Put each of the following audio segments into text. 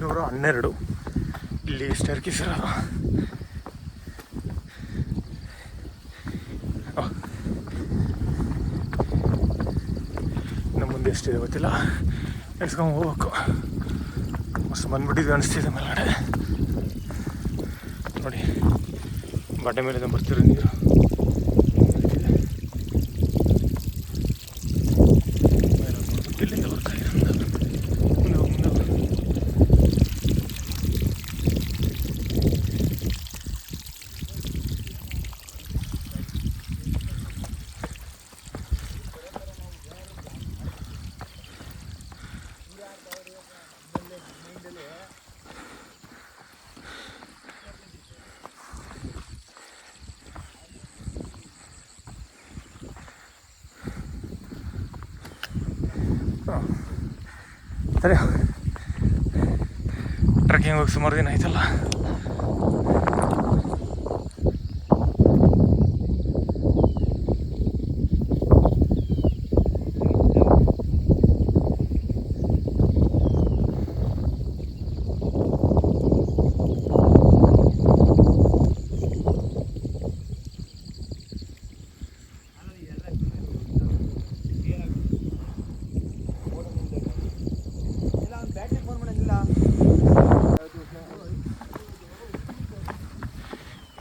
212 ಇಲ್ಲಿ ಸ್ಟೇರ್ಕೇಸ್ ಇರೋದು. ಇನ್ನು ಮುಂದೆ ಎಷ್ಟಿದೆ ಗೊತ್ತಿಲ್ಲ, ಎಡ್ಸ್ಕೊಂಡು ಹೋಗ್ಬೇಕು. ಮಸ್ತ್ ಬಂದ್ಬಿಟ್ಟಿದ್ವಿ ಅನಿಸ್ತಿದೆ ಮೇಲ್ಗಡೆ ನೋಡಿ, ಬಟ್ಟೆ ಮೇಲೆ ಬರ್ತಿರೋ ನೀರು. ಇಲ್ಲಿಂದ ಬರ್ತಾ ಇದೆ ಸರಿ. ಟ್ರೆಕ್ಕಿಂಗ್ ಹೋಗಿ ಸುಮಾರು ದಿನ ಆಯ್ತಲ್ಲ.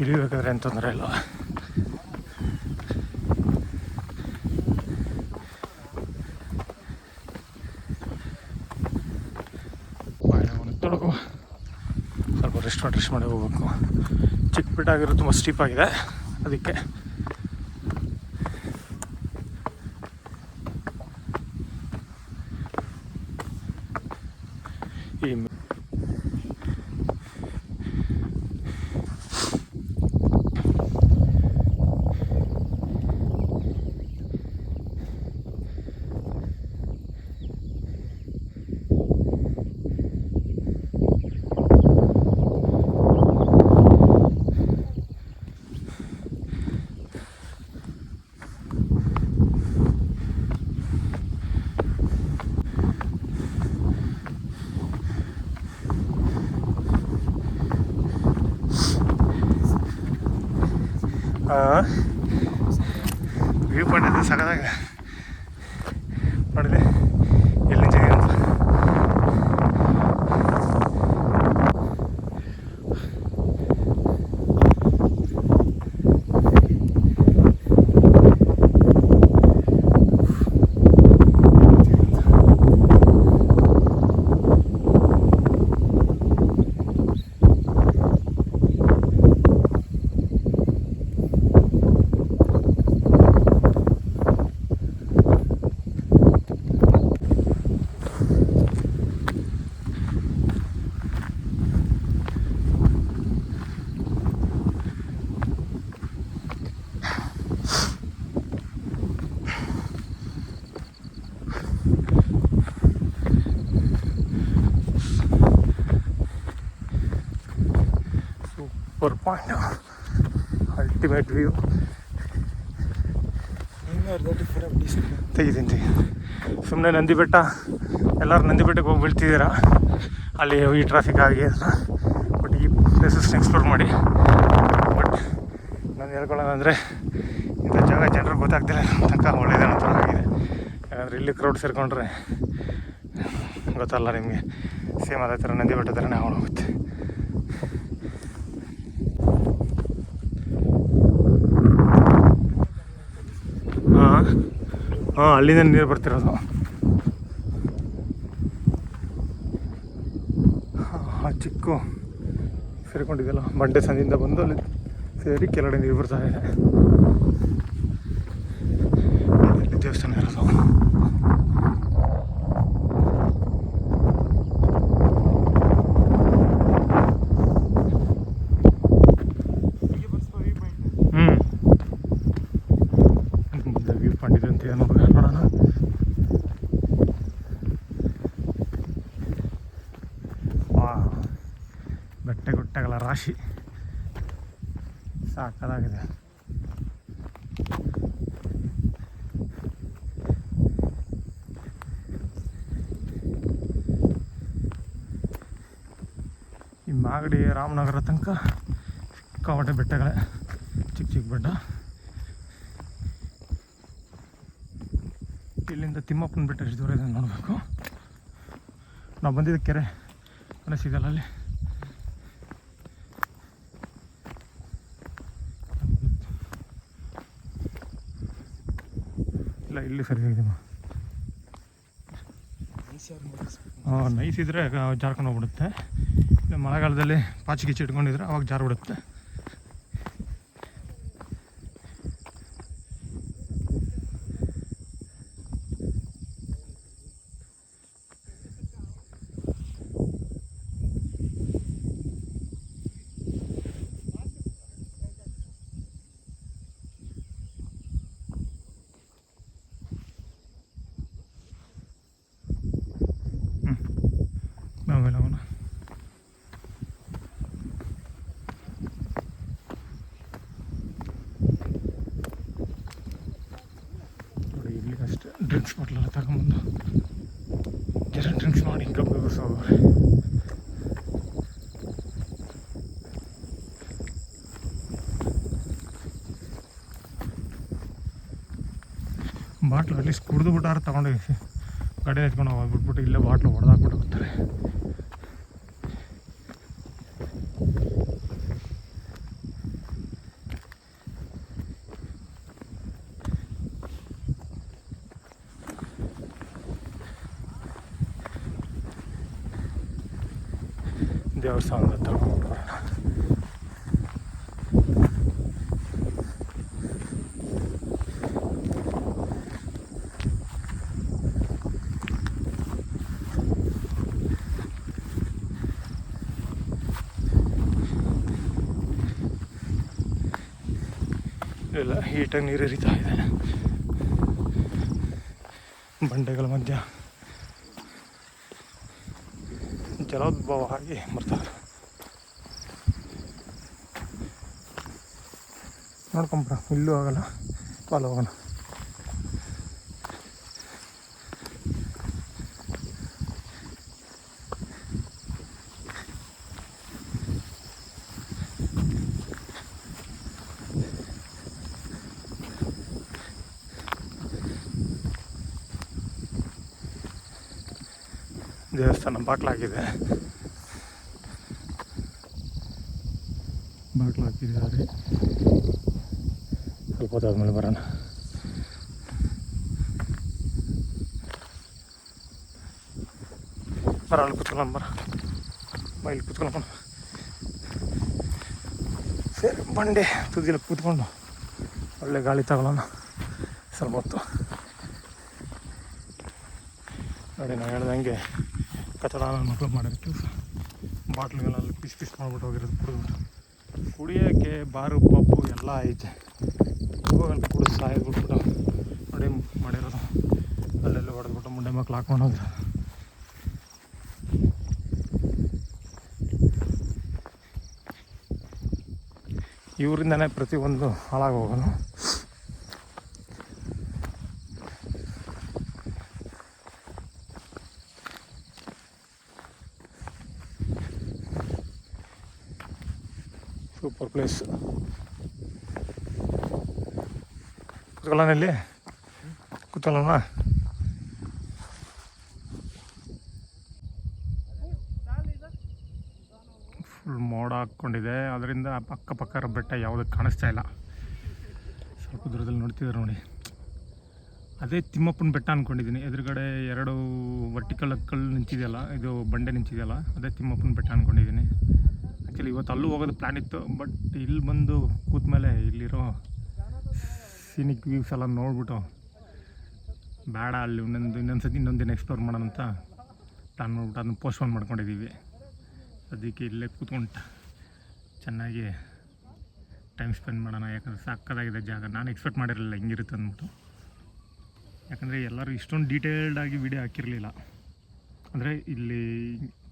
ಇಳಿಬೇಕಾದ್ರೆ ಏನು ತೊಂದರೆ ಇಲ್ಲ. ತೊಡಗು ಸ್ವಲ್ಪ ರೆಸ್ಟ್ ಮಾಡಿ ಹೋಗ್ಬೇಕು. ಚಿಕ್ಕ ಬಿಟ್ಟಾಗಿರೋ ತುಂಬ ಸ್ಟೀಪ್ ಆಗಿದೆ, ಅದಕ್ಕೆ ಈ ವ್ಯೂ ಪಾಯಿಂಟ್ ಇದೆ ಸಗದಾಗ ನೋಡಿದೆ ಎಲ್ಲಿ ಜಾಗ ಅಂತ. Super point, ultimate view. ತೆಗಿತೀನಿ ಸುಮ್ಮನೆ ನಂದಿ ಬೆಟ್ಟ, ಎಲ್ಲರೂ ನಂದಿ ಬೆಟ್ಟಕ್ಕೆ ಹೋಗಿ ಬೀಳ್ತಿದ್ದೀರಾ, ಅಲ್ಲಿ ಈ ಟ್ರಾಫಿಕ್ ಆಗಿ ಅಲ್ಲ. ಬಟ್ ಈ ಪ್ಲೇಸಸ್ನ ಎಕ್ಸ್ಪ್ಲೋರ್ ಮಾಡಿ. ಬಟ್ ನಾನು ಹೇಳ್ಕೊಳ್ಳೋಣ ಅಂದರೆ ಇಂಥ ಜಾಗ ಜನರಿಗೆ ಗೊತ್ತಾಗ್ತಿಲ್ಲ ತನಕ ಒಳ್ಳೆಯದೇನೋ ಥರ ಆಗಿದೆ. ಯಾಕಂದರೆ ಇಲ್ಲಿ ಕ್ರೌಡ್ ಸೇರಿಕೊಂಡ್ರೆ ಗೊತ್ತಲ್ಲ ನಿಮಗೆ, ಸೇಮ್ ಅದೇ ಥರ ನಂದಿ ಬೆಟ್ಟ ಥರನೇ ಹೋಗುತ್ತೆ. ಹಾಂ ಅಲ್ಲಿಂದ ನೀರು ಬರ್ತಿರೋದು. ಚಿಕ್ಕ ಸೇರಿಕೊಂಡಿದ್ದೆಲ್ಲ ಬಂಡೆ ಸಂದಿಂದ ಬಂದು ಅಲ್ಲಿ ಸೇರಿ ಕೆಳಗಡೆ ನೀರು ಬರ್ತಾ ಇದೆ. ಇಲ್ಲಿ ದೇವಸ್ಥಾನ ಇರೋದು. ವ್ಯೂ ಪಾಯಿಂಟ್ ಇದೆ ಅಂತ ನೋಡೋಣ. ಬೆಟ್ಟ ಗುಟ್ಟಗಳ ರಾಶಿ ಸಾಕಾಗಿದೆ. ಈ ಮಾಗಡಿ ರಾಮನಗರ ತನಕ ಸಿಕ್ಕಾಪಟ್ಟೆ ಬೆಟ್ಟಗಳೇ, ಚಿಕ್ಕ ಚಿಕ್ಕ ಬೆಟ್ಟ. ಇಲ್ಲಿಂದ ತಿಮ್ಮಪ್ಪನ ಬೆಟ್ಟ ಎಷ್ಟು ದೂರ ಇದೆ ನೋಡಬೇಕು. ನಾವು ಬಂದಿದ್ದ ಕೆರೆ ಮನೆ ಸಿಗಲ್ಲ ಅಲ್ಲಿ. ಇಲ್ಲ ಇಲ್ಲಿ ಸರಿಯಾಗಿದೆ. ನೈಸ್ ಇದ್ದರೆ ಜಾರ್ಕೊಂಡು ಹೋಗ್ಬಿಡುತ್ತೆ. ಮಳೆಗಾಲದಲ್ಲಿ ಪಾಚಿ ಗಿಚ್ಚಿ ಇಟ್ಕೊಂಡಿದ್ರೆ ಅವಾಗ ಜಾರು ಬಿಡುತ್ತೆ. ಆಮೇಲೆ ಅವನ ನೋಡಿ ಇಲ್ಲಿ ಅಷ್ಟೇ ಡ್ರಿಂಕ್ಸ್ ಬಾಟ್ಲೆಲ್ಲ ತಗೊಂಬಂದು ಜರ ಡ್ರಿಂಕ್ಸ್ ಮಾಡಿ ಗಬ್ಬು ಹೋಗೋರೆ. ಬಾಟ್ಲು ಅಟ್ಲೀಸ್ಟ್ ಕುಡಿದು ಬಿಟ್ಟಾರು ತಗೊಂಡೋಗಿ ಗಾಡಿ ಎತ್ಕೊಂಡು ಹೋಗ್ಬಿಟ್ಬಿಟ್ಟು ಇಲ್ಲೇ ಬಾಟ್ಲು ಹೊಡೆದಾಕ್ಬಿಟ್ಟು ಹೋಗ್ತಾರೆ. ದೇವಸ್ಥಾನದ ಹತ್ರ ಹೋಗ್ಬಿಟ್ಟು ಬರೋಣ. ಇಲ್ಲ ಹೀಟಾಗಿ ನೀರು ಹರಿತಾ ಇದೆ ಬಂಡೆಗಳ ಮಧ್ಯ. ಜಲೋದ್ಭವ ಆಗಿ ಬರ್ತಾರೆ. ನೋಡ್ಕೊಂಬ್ರ ಇಲ್ಲೂ ಆಗಲ್ಲ, ಕಾಲು ಹೋಗೋಣ. ದೇವಸ್ಥಾನ ಬಾಗ್ಲಾಗಿದೆ, ಬಾಗ್ಲು ಹಾಕಿದ್ದಾರೆ. ಸ್ವಲ್ಪ ಹೊತ್ತಾದ್ಮೇಲೆ ಬರೋಣ. ಬರ ಅಲ್ಲಿ ಕುತ್ಕೊಳ್ಳೋಣ, ಇಲ್ಲಿ ಕುತ್ಕೊಳ್ಳೋಣ. ಸರಿ ಬಂಡೆ ತುದಿಯಲ್ಲಿ ಕೂತ್ಕೊಂಡು ಒಳ್ಳೆ ಗಾಳಿ ತಗೊಳ್ಳೋಣ ಸ್ವಲ್ಪ ಹೊತ್ತು. ನೋಡಿ ನಾವು ಹೇಳ್ದಂಗೆ ಕಚಡ ನನ್ನ ಮಕ್ಕಳು ಮಾಡಿರೋ ಕೆಲಸ. ಬಾಟ್ಲುಗಳಲ್ಲಿ ಪೀಸ್ ಮಾಡಿಬಿಟ್ಟು ಹೋಗಿರೋದು ಕುಡಿದ್ಬಿಟ್ಟು. ಕುಡಿಯೋಕ್ಕೆ ಬಾರು ಪಪ್ಪು ಎಲ್ಲ ಐತೆ. ಹೋಗಲ್ಲಿ ಕುಡಿದು ಸಾಯ್ಬಿಟ್ಬಿಟ್ಟು ನೋಡಿ ಮಾಡಿರೋದು. ಅಲ್ಲೆಲ್ಲ ಹೊಡೆದ್ಬಿಟ್ಟು ಮುಂಡೆ ಮಕ್ಳು ಹಾಕ್ಕೊಂಡು ಹೋಗಿರೋದು. ಇವರಿಂದನೇ ಪ್ರತಿಯೊಂದು ಹಾಳಾಗೋಗೋನು. Super place. ಕುತ್ಕೊಳ್ಳೋಣ, ಇಲ್ಲಿ ಕುತ್ಕೊಳ್ಳೋಣ. ಫುಲ್ ಮೋಡ ಹಾಕ್ಕೊಂಡಿದೆ, ಅದರಿಂದ ಅಕ್ಕಪಕ್ಕ ಬೆಟ್ಟ ಯಾವುದಕ್ಕೆ ಕಾಣಿಸ್ತಾ ಇಲ್ಲ. ಸ್ವಲ್ಪ ದೂರದಲ್ಲಿ ನೋಡ್ತಿದ್ದಾರೆ ನೋಡಿ, ಅದೇ ತಿಮ್ಮಪ್ಪನ ಬೆಟ್ಟ ಅಂದ್ಕೊಂಡಿದ್ದೀನಿ. ಎದುರುಗಡೆ ಎರಡು ವರ್ಟಿಕಲ್ ಕಲ್ಲು ನಿಂತಿದೆಯಲ್ಲ, ಇದು ಬಂಡೆ ನಿಂತಿದೆಯಲ್ಲ, ಅದೇ ತಿಮ್ಮಪ್ಪನ ಬೆಟ್ಟ ಅಂದ್ಕೊಂಡಿದ್ದೀನಿ. ಆ್ಯಕ್ಚುಲಿ ಇವತ್ತು ಅಲ್ಲೂ ಹೋಗೋದು ಪ್ಲ್ಯಾನ್ ಇತ್ತು, ಬಟ್ ಇಲ್ಲಿ ಬಂದು ಕೂತ್ಮೇಲೆ ಇಲ್ಲಿರೋ ಸೀನಿಕ್ ವ್ಯೂಸ್ ಎಲ್ಲ ನೋಡ್ಬಿಟ್ಟು ಬೇಡ, ಅಲ್ಲಿ ಇನ್ನೊಂದು ದಿನ ಎಕ್ಸ್ಪ್ಲೋರ್ ಮಾಡೋಣ ಅಂತ ಪ್ಲ್ಯಾನ್ ಮಾಡಿಬಿಟ್ಟು ಅದನ್ನು ಪೋಸ್ಟ್ಪೋನ್ ಮಾಡ್ಕೊಂಡಿದ್ದೀವಿ. ಅದಕ್ಕೆ ಇಲ್ಲೇ ಕೂತ್ಕೊಂಡು ಚೆನ್ನಾಗಿ ಟೈಮ್ ಸ್ಪೆಂಡ್ ಮಾಡೋಣ. ಯಾಕಂದರೆ ಸಕ್ಕತ್ತಾಗಿದೆ ಜಾಗ. ನಾನು ಎಕ್ಸ್ಪೆಕ್ಟ್ ಮಾಡಿರಲಿಲ್ಲ ಹಿಂಗಿರುತ್ತೆ ಅಂದ್ಬಿಟ್ಟು. ಯಾಕಂದರೆ ಎಲ್ಲರೂ ಇಷ್ಟೊಂದು ಡೀಟೇಲ್ಡಾಗಿ ವಿಡಿಯೋ ಹಾಕಿರಲಿಲ್ಲ. ಅಂದರೆ ಇಲ್ಲಿ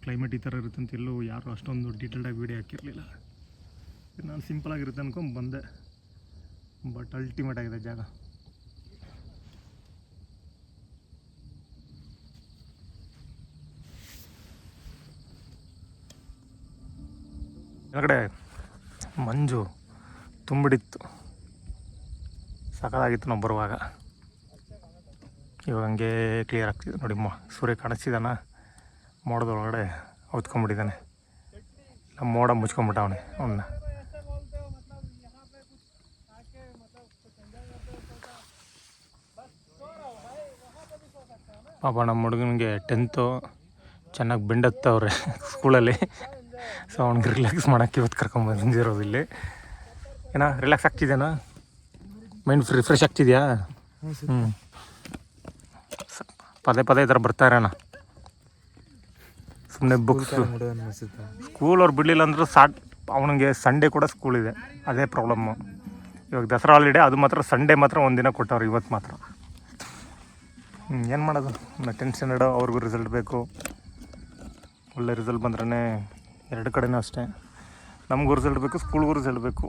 ಕ್ಲೈಮೇಟ್ ಈ ಥರ ಇರುತ್ತೆ ಅಂತ ಎಲ್ಲೂ ಯಾರು ಅಷ್ಟೊಂದು ಡೀಟೇಲ್ಡಾಗಿ ವಿಡಿಯೋ ಹಾಕಿರಲಿಲ್ಲ. ನಾನು ಸಿಂಪಲಾಗಿರುತ್ತೆ ಅಂದ್ಕೊಂಡು ಬಂದೆ, ಬಟ್ ಅಲ್ಟಿಮೇಟ್ ಆಗಿದೆ ಜಾಗ. ಕೆಳಗಡೆ ಮಂಜು ತುಂಬಿಡಿತ್ತು, ಸಖತ್ತಾಗಿತ್ತು ನಾವು ಬರುವಾಗ. ಇವಾಗ ಹಂಗೆ ಕ್ಲಿಯರ್ ಆಗ್ತಿದೆ ನೋಡಿ. ಸೂರ್ಯ ಕಾಣಿಸ್ತಿದ್ದಾನ, ಮೋಡದೊಳಗಡೆ ಹೊತ್ಕೊಂಡ್ಬಿಟ್ಟಿದ್ದಾನೆ, ನಮ್ಮ ಮೋಡ ಮುಚ್ಕೊಂಡ್ಬಿಟ್ಟ ಅವನ್ನ. ಪಾಪ ನಮ್ಮ ಹುಡುಗನಿಗೆ 10th ಚೆನ್ನಾಗಿ ಬೆಂಡತ್ತವ್ರೆ ಸ್ಕೂಲಲ್ಲಿ. ಸೊ ಅವ್ನಿಗೆ ರಿಲ್ಯಾಕ್ಸ್ ಮಾಡೋಕ್ಕೆ ಇವತ್ತು ಕರ್ಕೊಂಬಂದಿರೋದು ಇಲ್ಲಿ. ಏನೋ ರಿಲ್ಯಾಕ್ಸ್ ಆಗ್ತಿದೆಯಾ, ಮೈಂಡ್ ರಿಫ್ರೆಶ್ ಆಗ್ತಿದೆಯಾ? ಪದೇ ಪದೇ ಈ ಥರ ಬರ್ತಾರೇನ, ಸುಮ್ಮನೆ ಬುಕ್ಸ್. ಸ್ಕೂಲ್ ಅವ್ರು ಬಿಡಲಿಲ್ಲ ಅಂದರೂ ಅವನಿಗೆ ಸಂಡೇ ಕೂಡ ಸ್ಕೂಲ್ ಇದೆ, ಅದೇ ಪ್ರಾಬ್ಲಮ್ಮು. ಇವಾಗ ದಸರಾ ಹಾಲಿಡೇ, ಅದು ಮಾತ್ರ ಸಂಡೇ ಮಾತ್ರ ಒಂದಿನ ಕೊಟ್ಟವ್ರು, ಇವತ್ತು ಮಾತ್ರ. ಏನು ಮಾಡೋದು, 10th ಸ್ಟ್ಯಾಂಡರ್ಡ್ ಅವ್ರಿಗೂ ರಿಸಲ್ಟ್ ಬೇಕು. ಒಳ್ಳೆ ರಿಸಲ್ಟ್ ಬಂದ್ರೇ ಎರಡು ಕಡೆನೂ ಅಷ್ಟೇ, ನಮಗೂ ರಿಸಲ್ಟ್ ಬೇಕು, ಸ್ಕೂಲ್ಗೂ ರಿಸಲ್ಟ್ ಬೇಕು.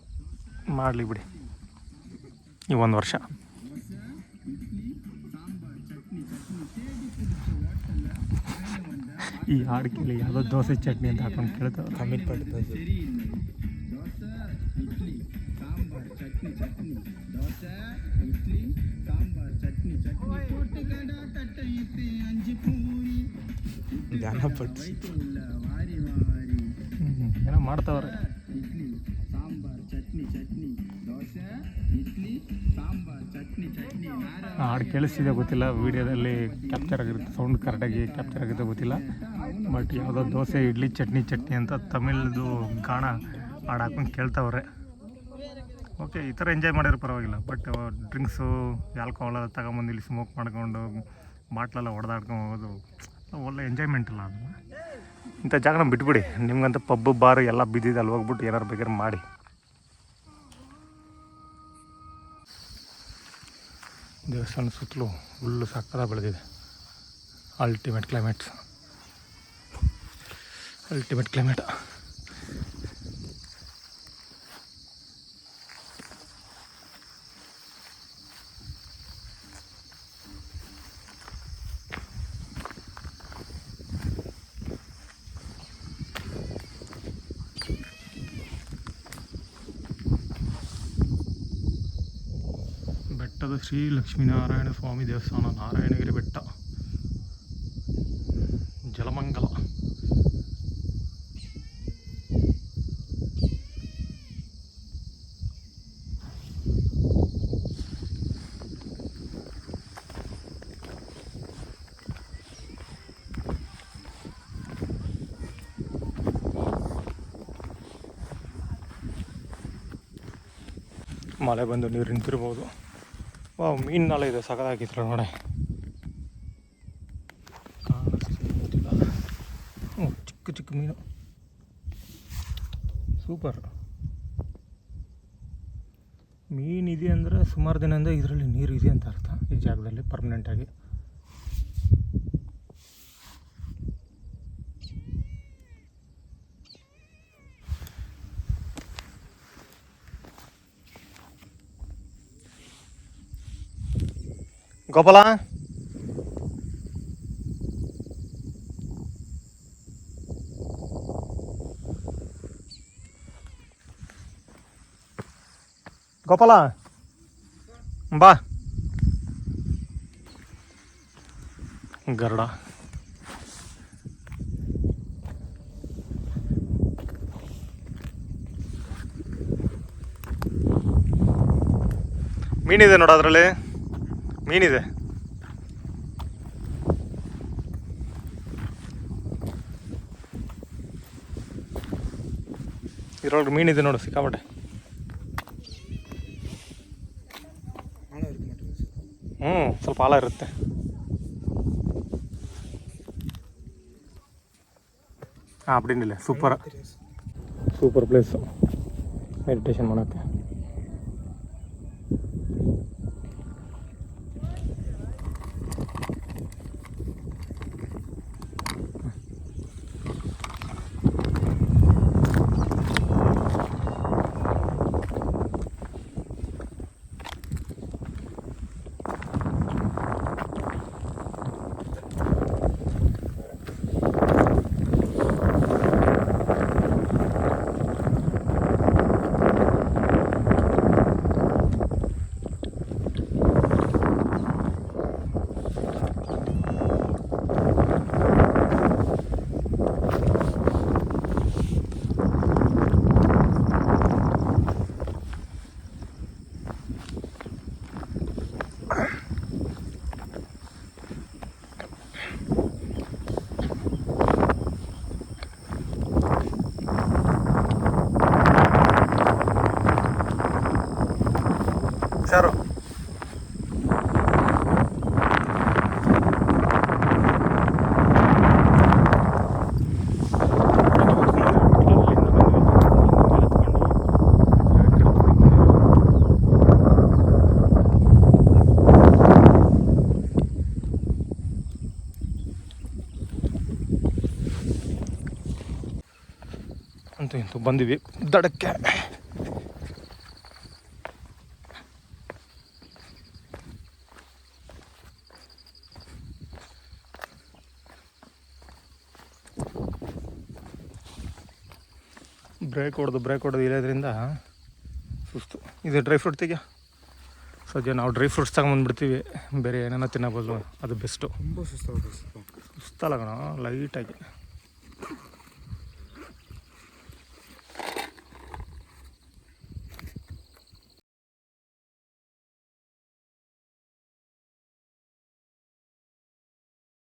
ಮಾಡಲಿ ಬಿಡಿ ಈ ಒಂದು ವರ್ಷ. ಈ ಹಾಡು ಕೇಳಿ ಯಾವುದೋ ದೋಸೆ ಚಟ್ನಿ ಅಂತ ಹಾಕೊಂಡು ಕೇಳ್ತಾವೆ. ತಮಿಳ್ ಪಾಟಿ ದೋಸೆ. ಏನೋ ಮಾಡ್ತಾವ್ರೆ. ಹಾಡು ಕೇಳಿಸ್ತಿದೆ ಗೊತ್ತಿಲ್ಲ, ವೀಡಿಯೋದಲ್ಲಿ ಕ್ಯಾಪ್ಚರ್ ಆಗಿರುತ್ತೆ, ಸೌಂಡ್ ಕರೆಕ್ಟಾಗಿ ಕ್ಯಾಪ್ಚರ್ ಆಗುತ್ತೆ ಗೊತ್ತಿಲ್ಲ. ಬಟ್ ಯಾವುದೋ ದೋಸೆ ಇಡ್ಲಿ ಚಟ್ನಿ ಅಂತ ತಮಿಳ್ದು ಗಾಣ ಹಾಡು ಹಾಕೊಂಡು ಕೇಳ್ತಾವ್ರೆ. ಓಕೆ, ಈ ಥರ ಎಂಜಾಯ್ ಮಾಡಿದ್ರೆ ಪರವಾಗಿಲ್ಲ. ಬಟ್ ಡ್ರಿಂಕ್ಸು, ಆಲ್ಕೋಹಾಲ್ ತಗೊಂಬಂದು ಇಲ್ಲಿ ಸ್ಮೋಕ್ ಮಾಡ್ಕೊಂಡು ಬಾಟ್ಲೆಲ್ಲ ಹೊಡೆದಾಡ್ಕೊಂಡು ಹೋಗೋದು ಒಳ್ಳೆ ಎಂಜಾಯ್ಮೆಂಟ್ ಅಲ್ಲ. ಅದನ್ನು ಇಂಥ ಜಾಗನ ಬಿಟ್ಬಿಡಿ. ನಿಮ್ಗಂತ ಪಬ್ಬು ಬಾರು ಎಲ್ಲ ಬಿದ್ದಿದೆ, ಅಲ್ಲಿ ಹೋಗ್ಬಿಟ್ಟು ಏನಾರು ಬೇಕಾದ್ರೆ ಮಾಡಿ. ದೇವಸ್ಥಾನ ಸುತ್ತಲೂ ಹುಲ್ಲು ಸಕ್ಕತ್ತಾಗಿ ಬೆಳೆದಿದೆ. Ultimate climate. ಬೆಟ್ಟದ ಶ್ರೀ ಲಕ್ಷ್ಮೀನಾರಾಯಣ ಸ್ವಾಮಿ ದೇವಸ್ಥಾನ, ನಾರಾಯಣಗಿರಿ ಬೆಟ್ಟ, ಜಲಮಂಗಲ. ಮಳೆ ಬಂದು ನೀರು ನಿಂತಿರ್ಬೋದು. ಮೀನು ನಾಳೆ ಇದೆ, ಸಗದಾಗಿತ್ತು ನೋಡಿ. ಚಿಕ್ಕ ಮೀನು, ಸೂಪರ್ ಮೀನಿದೆ ಅಂದರೆ ಸುಮಾರು ದಿನದಿಂದ ಇದರಲ್ಲಿ ನೀರು ಇದೆ ಅಂತ ಅರ್ಥ, ಈ ಜಾಗದಲ್ಲಿ ಪರ್ಮನೆಂಟಾಗಿ. ಗೋಪಾಲ, ಗೋಪಾಲ ಬಾ. ಗರುಡ, ಮೀನಿದೆ ನೋಡ, ಅದರಲ್ಲಿ ಮೀನಿದೆ. ಇದ್ರೊಳಗೆ ಮೀನಿದೆ ನೋಡು, ಸಿಕ್ಕಾಪಟ್ಟೆ. ಸ್ವಲ್ಪ ಆಳ ಇರುತ್ತೆ. அப்படின்னிಲ್ಲ, ಸೂಪರ್ ಪ್ಲೇಸು ಮೆಡಿಟೇಷನ್ ಮಾಡೋಕ್ಕೆ. ಹುಷಾರು. ಅಂತೂ ಇಂತೂ ಬಂದಿವಿ ದಡಕ್ಕೆ. ಬ್ರೇಕ್ ಹೊಡೆದು ಇರೋದ್ರಿಂದ ಸುಸ್ತು. ಇದು ಡ್ರೈ ಫ್ರೂಟ್ ತೆಗಿಯ ಸದ್ಯ. ನಾವು ಡ್ರೈ ಫ್ರೂಟ್ಸ್ ತಗೊಂಬಂದ್ಬಿಡ್ತೀವಿ, ಬೇರೆ ಏನೇನೋ ತಿನ್ನಬೋದು, ಅದು ಬೆಸ್ಟು. ತುಂಬ ಸುಸ್ತಲ್ಲ ಸುಸ್ತಲ್ಲ ಕಣ, ಲೈಟಾಗಿ.